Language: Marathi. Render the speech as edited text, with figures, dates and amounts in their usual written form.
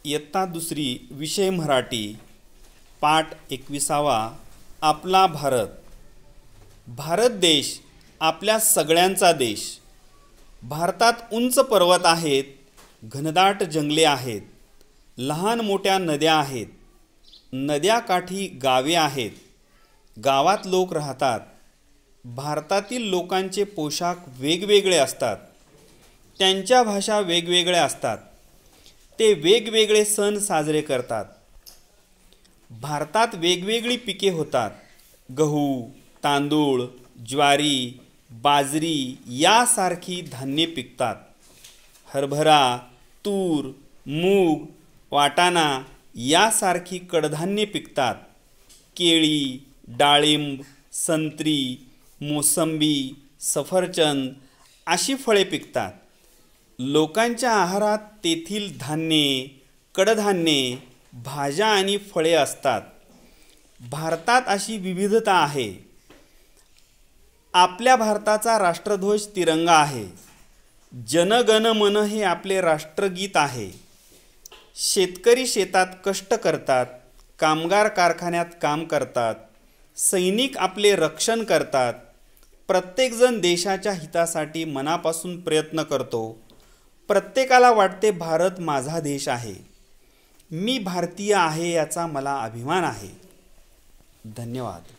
इयत्ता दुसरी विषय मराठी पाठ 21वा आपला भारत। भारत देश आपल्या सगळ्यांचा देश। भारतात उंच पर्वत आहेत, घनदाट जंगले आहेत, लहान मोठ्या नद्या आहेत, नद्याकाठी गावे आहेत, गावात लोक राहतात। भारतातील लोकांचे पोशाख वेगवेगळे असतात, त्यांच्या भाषा वेगवेगळ्या असतात, ते वेगवेगळे सण साजरे करतात। भारतात वेगवेगळी पिके होतात, गहू, तांदूळ, ज्वारी, बाजरी यासारखी धान्ये पिकतात। हरभरा, तूर, मूग, वाटाणा यासारखी कडधान्ये पिकतात। केळी, डाळिंब, संत्री, मोसंबी, सफरचंद अशी फळे पिकतात। लोकांच्या आहारात तेथील धान्ये, कडधान्ये, भाज्या आणि फळे असतात। भारतात अशी विविधता आहे। आपल्या भारताचा राष्ट्रध्वज तिरंगा आहे। जन गण मन हे आपले राष्ट्रगीत आहे। शेतकरी शेतात कष्ट करतात, कामगार कारखान्यात काम करतात, सैनिक आपले रक्षण करतात। प्रत्येकजण देशाच्या हितासाठी मनापासून प्रयत्न करतो। प्रत्येकाला वाटते भारत माझा देश आहे, मी भारतीय आहे याचा मला अभिमान आहे। धन्यवाद।